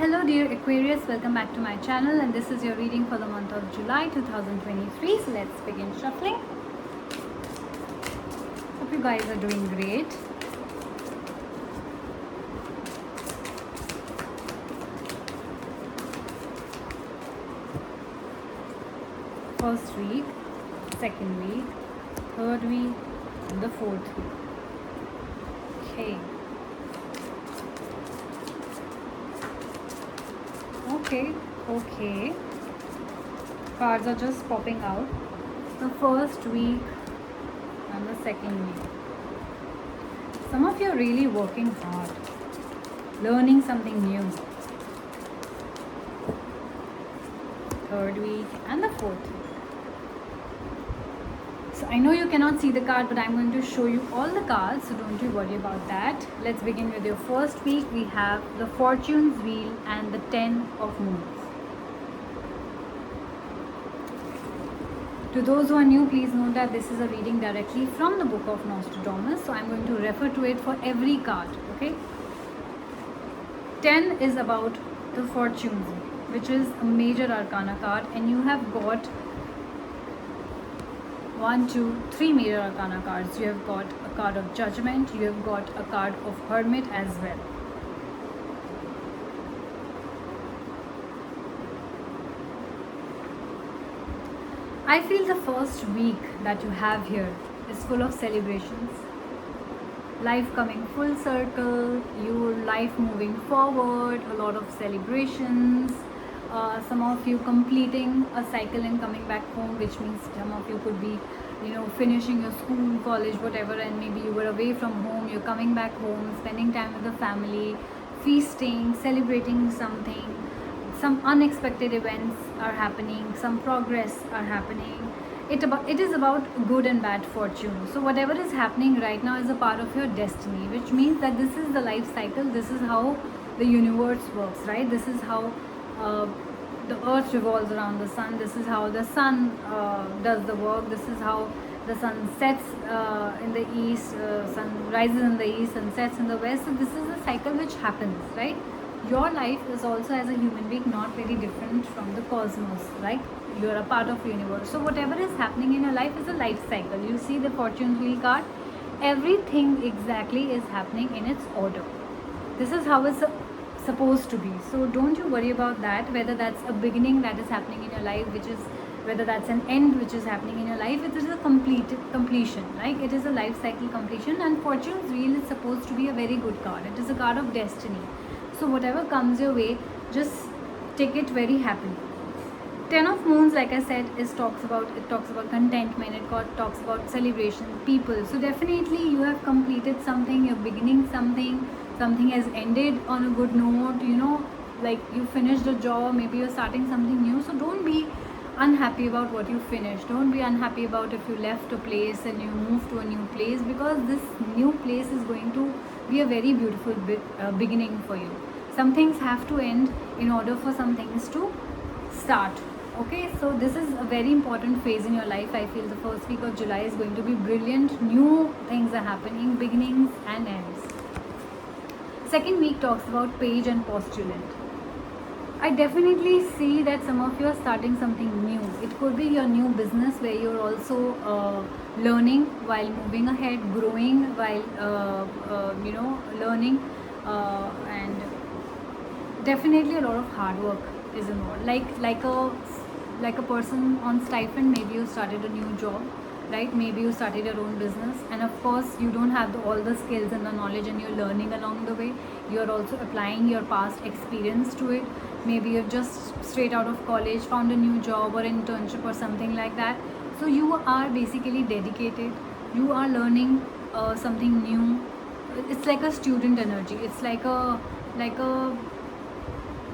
Hello dear Aquarius, welcome back to my channel, and this is your reading for the month of July 2023. So let's begin shuffling. Hope you guys are doing great. First week, second week, third week, and the fourth week. Okay. Okay. Cards are just popping out. The first week and the second week. Some of you are really working hard, learning something new. Third week and the fourth week. So I know you cannot see the card, but I'm going to show you all the cards, so don't you worry about that. Let's begin with your first week. We have the Fortune's Wheel and the 10 of Moons. To those who are new, please note that this is a reading directly from the book of Nostradamus, so I'm going to refer to it for every card, okay? 10 is about the Fortune's Wheel, which is a major arcana card, and you have got 1, 2, 3 major arcana cards. You have got a card of Judgment, you have got a card of Hermit as well. I feel the first week that you have here is full of celebrations. Life coming full circle, your life moving forward, a lot of celebrations. Some of you completing a cycle and coming back home, which means some of you could be, finishing your school, college, whatever, and maybe you were away from home, you're coming back home, spending time with the family, feasting, celebrating something. Some unexpected events are happening, some progress are happening. It is about good and bad fortune. So whatever is happening right now is a part of your destiny, which means that this is the life cycle, this is how the universe works, right? This is how the earth revolves around the sun. This is how the sun does the work. This is how the sun sets in the east, sun rises in the east and sets in the west. So this is a cycle which happens, right? Your life is also, as a human being, not very different from the cosmos, right? You are a part of the universe. So whatever is happening in your life is a life cycle. You see the Fortune Wheel card, everything exactly is happening in its order. This is how it's supposed to be. So don't you worry about that, whether that's a beginning that is happening in your life, whether that's an end which is happening in your life. It is a completion, right? It is a life cycle completion, and Fortune's Wheel is supposed to be a very good card. It is a card of destiny. So whatever comes your way, just take it very happily. 10 of Moons, like I said, talks about contentment. It talks about celebration, people. So definitely you have completed something, you're beginning something has ended on a good note, like you finished a job, maybe you're starting something new. So don't be unhappy about what you finished. Don't be unhappy about if you left a place and you moved to a new place, because this new place is going to be a very beautiful beginning for you. Some things have to end in order for some things to start. Okay, so this is a very important phase in your life. I feel the first week of July is going to be brilliant. New things are happening, beginnings and ends. Second week talks about Page and Postulant. I definitely see that some of you are starting something new. It could be your new business where you're also learning while moving ahead, growing while learning, and definitely a lot of hard work is involved. Like a person on stipend, maybe you started a new job, right? Maybe you started your own business, and of course you don't have all the skills and the knowledge, and you're learning along the way. You're also applying your past experience to it. Maybe you're just straight out of college, found a new job or internship or something like that. So you are basically dedicated. You are learning something new. It's like a student energy. It's like a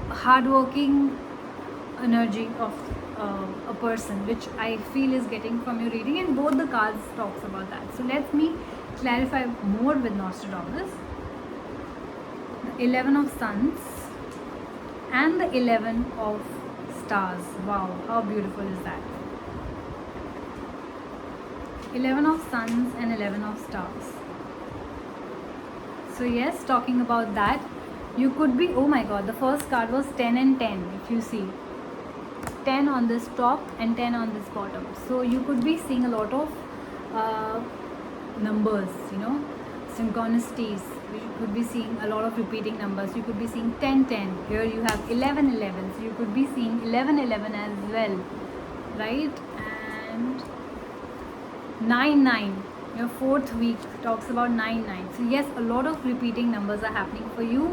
hardworking energy of a person, which I feel is getting from your reading, and both the cards talks about that. So let me clarify more with Nostradamus. The 11 of Suns and the 11 of Stars. Wow, how beautiful is that? 11 of Suns and 11 of Stars. So yes, talking about that, You could be, oh my god, the first card was 10 and 10. If you see 10 on this top and 10 on this bottom, so you could be seeing a lot of uh, numbers, synchronicities. You could be seeing a lot of repeating numbers. You could be seeing 10 10. Here you have 11 11, so you could be seeing 11 11 as well, right? And 9 9, your fourth week talks about 9 9. So yes, a lot of repeating numbers are happening for you.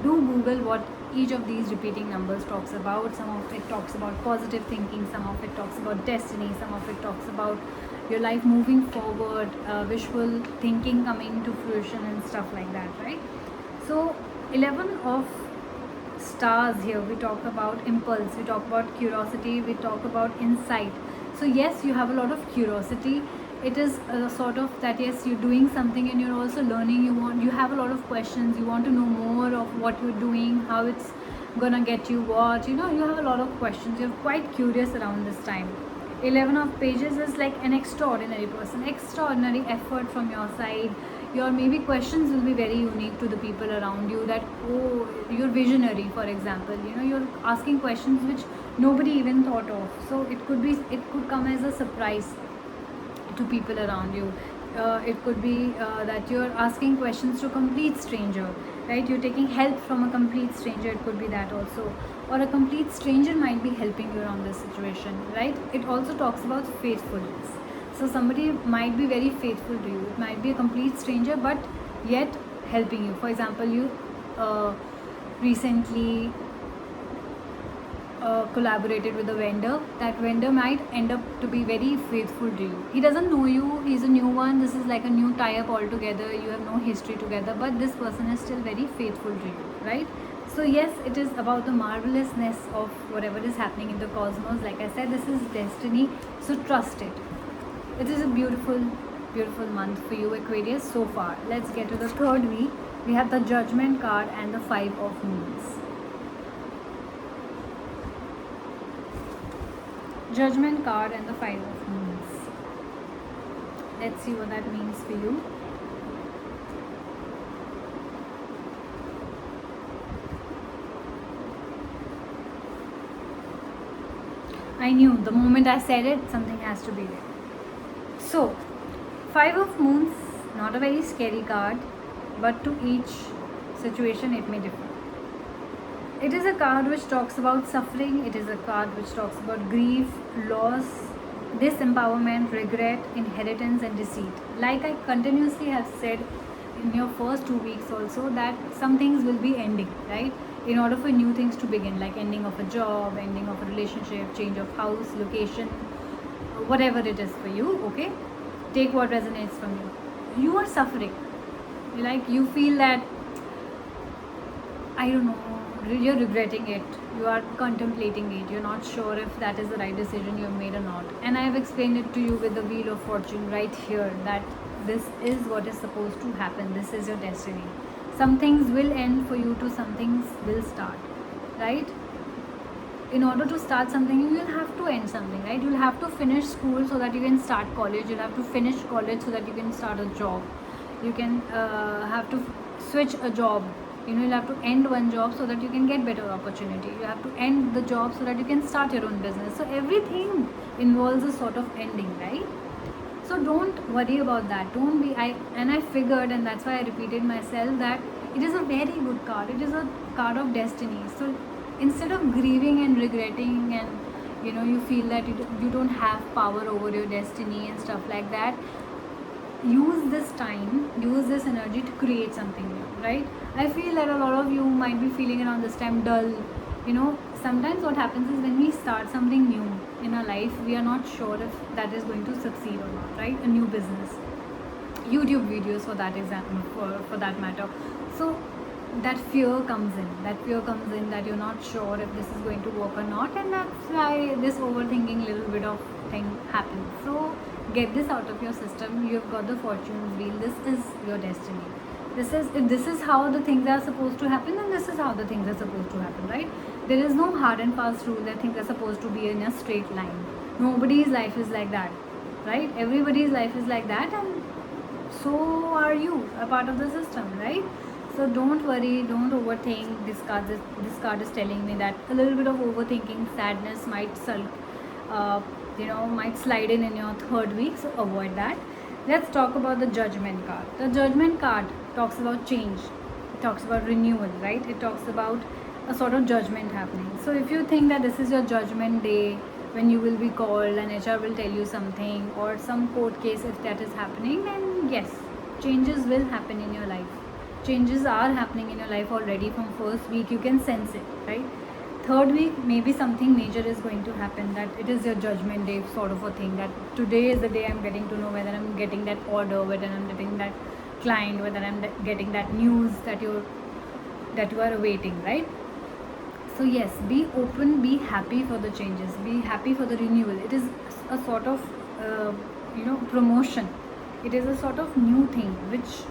Do Google what each of these repeating numbers talks about. Some of it talks about positive thinking, some of it talks about destiny, some of it talks about your life moving forward, visual thinking coming to fruition and stuff like that, right? So 11 of stars, here we talk about impulse, we talk about curiosity, we talk about insight. So yes, you have a lot of curiosity. It is a sort of that, yes, you're doing something and you're also learning. You have a lot of questions. You want to know more of what you're doing, how it's gonna get you what, you have a lot of questions. You're quite curious around this time. 11 of pages is like an extraordinary person, extraordinary effort from your side. Your maybe questions will be very unique to the people around you, that, oh, you're visionary, for example. You're asking questions which nobody even thought of. So it could come as a surprise to people around you. It could be that you're asking questions to a complete stranger, right? You're taking help from a complete stranger. It could be that also, or a complete stranger might be helping you around this situation, right? It also talks about faithfulness. So somebody might be very faithful to you. It might be a complete stranger, but yet helping you. For example, you recently collaborated with a vendor. That vendor might end up to be very faithful to you. He doesn't know you, he's a new one. This is like a new tie-up altogether. You have no history together, but this person is still very faithful to you, right? So yes, it is about the marvelousness of whatever is happening in the cosmos. Like I said, this is destiny, so trust it. It is a beautiful, beautiful month for you, Aquarius, so far. Let's get to the third week. We have the Judgment card and the Five of Moons. Judgment card and the Five of Moons. Let's see what that means for you. I knew the moment I said it, something has to be there. So, Five of Moons, not a very scary card, but to each situation it may differ. It is a card which talks about suffering. It is a card which talks about grief, loss, disempowerment, regret, inheritance and deceit. Like I continuously have said in your first 2 weeks also, that some things will be ending, right? In order for new things to begin, like ending of a job, ending of a relationship, change of house, location, whatever it is for you, okay? Take what resonates from you. You are suffering. Like you feel that, I don't know, you're regretting it, you are contemplating it, you're not sure if that is the right decision you've made or not. And I have explained it to you with the Wheel of Fortune right here, that this is what is supposed to happen. This is your destiny. Some things will end for you, to some things will start, right? In order to start something, you will have to end something, right? You'll have to finish school so that you can start college. You'll have to finish college so that you can start a job. You can have to switch a job. You'll have to end one job so that you can get better opportunity. You have to end the job so that you can start your own business. So everything involves a sort of ending, right? So don't worry about that. Don't be, I figured, and that's why I repeated myself, that it is a very good card. It is a card of destiny. So instead of grieving and regretting, and you feel that you don't have power over your destiny and stuff like that, use this time, use this energy to create something new, right? I feel that a lot of you might be feeling around this time dull. Sometimes what happens is, when we start something new in our life, we are not sure if that is going to succeed or not, right? A new business, YouTube videos for that example, for that matter. So that fear comes in, that you're not sure if this is going to work or not, and that's why this overthinking little bit of thing happens. So get this out of your system. You've got the Fortune's wheel. This is your destiny. This is how the things are supposed to happen, and this is how the things are supposed to happen, right? There is no hard and fast rule that things are supposed to be in a straight line. Nobody's life is like that, right? Everybody's life is like that, and so are you, a part of the system, right? So don't worry, don't overthink. This card is telling me that a little bit of overthinking, sadness might uh, might slide in your third week. So avoid that. Let's talk about the Judgment card. The Judgment card talks about change. It talks about renewal, right? It talks about a sort of judgment happening. So if you think that this is your judgment day, when you will be called and HR will tell you something, or some court case, if that is happening, then yes, changes will happen in your life. Changes are happening in your life already from first week. You can sense it, right? Third week, maybe something major is going to happen, that it is your judgment day sort of a thing, that today is the day I'm getting to know whether I'm getting that order, whether I'm getting that client, whether I'm getting that news that you are awaiting, right? So yes, be open, be happy for the changes, be happy for the renewal. It is a sort of promotion. It is a sort of new thing which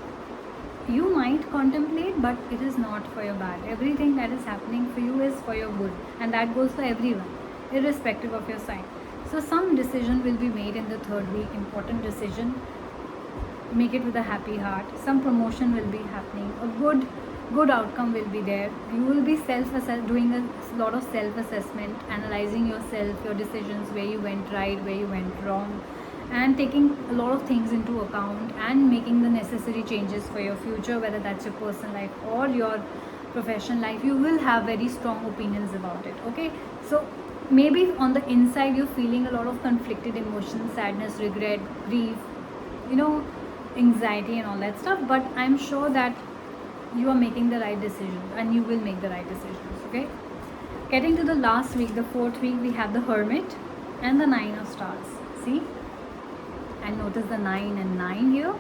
you might contemplate, but it is not for your bad. Everything that is happening for you is for your good, and that goes for everyone, irrespective of your sign. So some decision will be made in the third week, important decision. Make it with a happy heart. Some promotion will be happening, a good outcome will be there. You will be doing a lot of self-assessment, analyzing yourself, your decisions, where you went right, where you went wrong, and taking a lot of things into account and making the necessary changes for your future, whether that's your personal life or your professional life. You will have very strong opinions about it, okay? So maybe on the inside you're feeling a lot of conflicted emotions, sadness, regret, grief, anxiety and all that stuff, but I'm sure that you are making the right decisions, and you will make the right decisions, okay? Getting to the last week, the fourth week, we have the Hermit and the Nine of Stars. See, and notice the 9 and 9 here.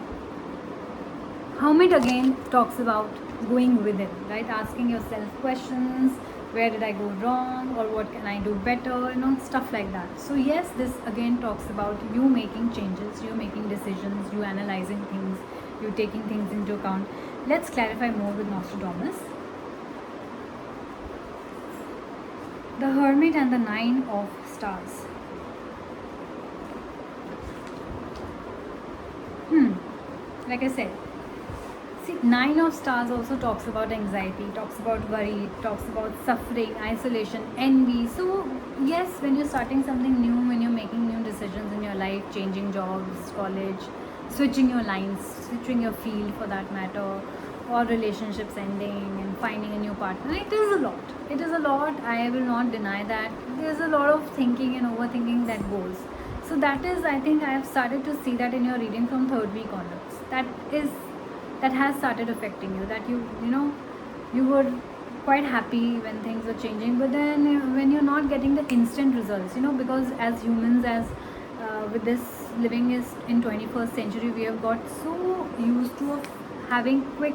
Hermit again talks about going within, right? Asking yourself questions, where did I go wrong, or what can I do better, stuff like that. So yes, this again talks about you making changes, you making decisions, you analyzing things, you taking things into account. Let's clarify more with Nostradamus. The Hermit and the 9 of Stars. Like I said, see, 9 of Stars also talks about anxiety, talks about worry, talks about suffering, isolation, envy. So yes, when you're starting something new, when you're making new decisions in your life, changing jobs, college, switching your lines, switching your field for that matter, or relationships ending and finding a new partner, it is a lot. I will not deny that there's a lot of thinking and overthinking that goes. So that is, I think I have started to see that in your reading from third week onwards, that has started affecting you, that you were quite happy when things were changing, but then when you're not getting the instant results, because as humans, as with this living is in 21st century, we have got so used to having quick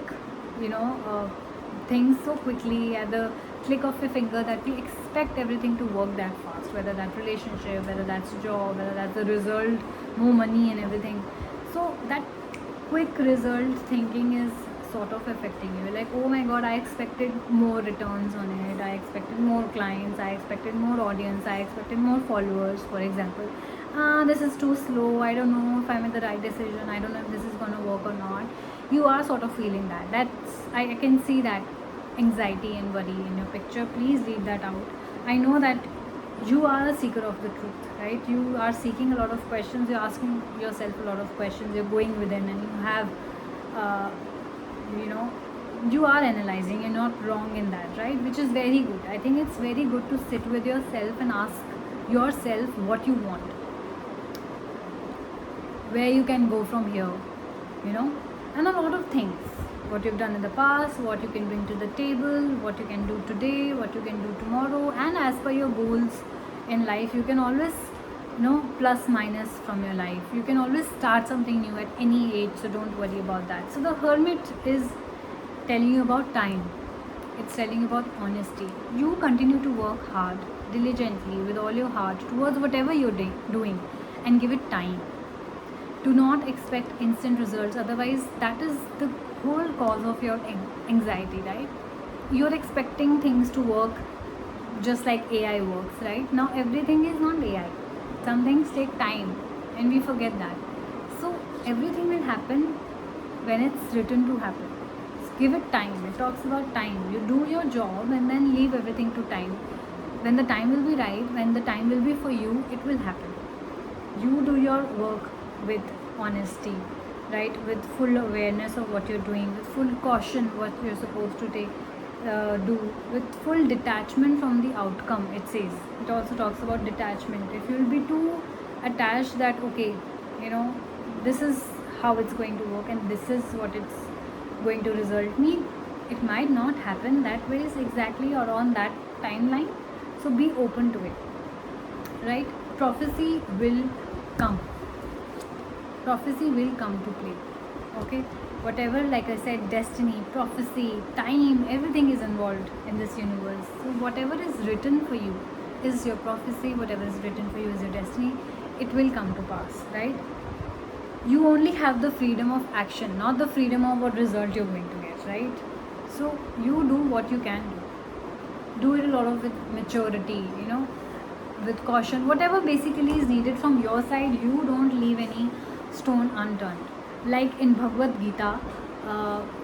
things so quickly at the click of a finger, that we expect everything to work that fast, whether that relationship, whether that's job, whether that's the result, more money and everything. So that quick result thinking is sort of affecting you, like, oh my god, I expected more returns on it, I expected more clients, I expected more audience, I expected more followers, for example. This is too slow, I don't know if I'm in the right decision, I don't know if this is going to work or not. You are sort of feeling that's I can see that anxiety and worry in your picture. Please leave that out. I know that you are a seeker of the truth, right? You are seeking a lot of questions, you're asking yourself a lot of questions, you're going within, and you have you are analyzing, you're not wrong in that, right? Which is very good. I think it's very good to sit with yourself and ask yourself what you want, where you can go from here, and a lot of things, what you've done in the past, what you can bring to the table, what you can do today, what you can do tomorrow, and as per your goals in life, you can always plus minus from your life. You can always start something new at any age, so don't worry about that. So the Hermit is telling you about time. It's telling you about honesty. You continue to work hard, diligently, with all your heart towards whatever you're doing, and give it time. Do not expect instant results, otherwise that is the whole cause of your anxiety, right? You're expecting things to work just like AI works, right? Now everything is not AI. Some things take time and we forget that. So everything will happen when it's written to happen. Give it time. It talks about time. You do your job and then leave everything to time. When the time will be right, when the time will be for you, it will happen. You do your work with honesty, right? With full awareness of what you're doing, with full caution what you're supposed to do, with full detachment from the outcome. It says, it also talks about detachment. If you'll be too attached that, okay, this is how it's going to work and this is what it's going to result me, it might not happen that way exactly or on that timeline. So be open to it, right? Prophecy will come. Prophecy will come to play. Okay, whatever, like I said, destiny, prophecy, time, everything is involved in this universe. So whatever is written for you is your prophecy. Whatever is written for you is your destiny. It will come to pass, right? You only have the freedom of action, not the freedom of what result you're going to get, right? So you do what you can do it a lot of with maturity, with caution, whatever basically is needed from your side. You don't leave any stone unturned. Like in Bhagavad Gita,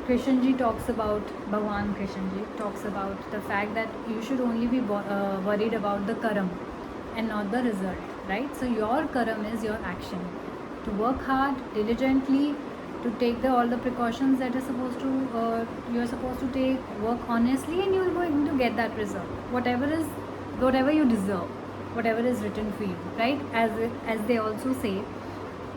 Krishnji talks about, Bhagwan Krishnji talks about the fact that you should only be worried about the karam and not the result, right? So your karam is your action, to work hard, diligently, to take all the precautions that you're supposed to take, work honestly, and you're going to get that result. Whatever you deserve, whatever is written for you, right? As they also say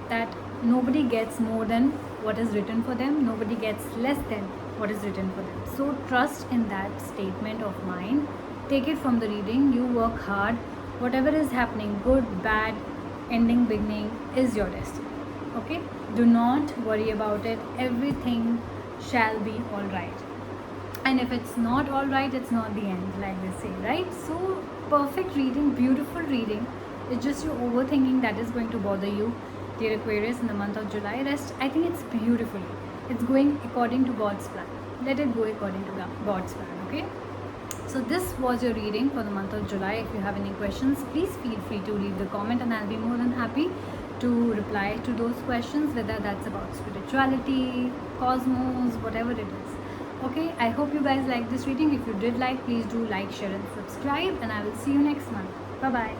that nobody gets more than what is written for them, nobody gets less than what is written for them. So trust in that statement of mine. Take it from the reading. You work hard. Whatever is happening, good, bad, ending, beginning, is your destiny. Okay, do not worry about it. Everything shall be all right. And if it's not all right, it's not the end, like they say, right? So perfect reading, beautiful reading. It's just your overthinking that is going to bother you, dear Aquarius, in the month of July. Rest, I think it's beautiful. It's going according to God's plan. Let it go according to God's plan. Okay, so this was your reading for the month of July. If you have any questions, please feel free to leave the comment and I'll be more than happy to reply to those questions, whether that's about spirituality, cosmos, whatever it is. Okay, I hope you guys liked this reading. If you did like, please do like, share and subscribe, and I will see you next month. Bye bye.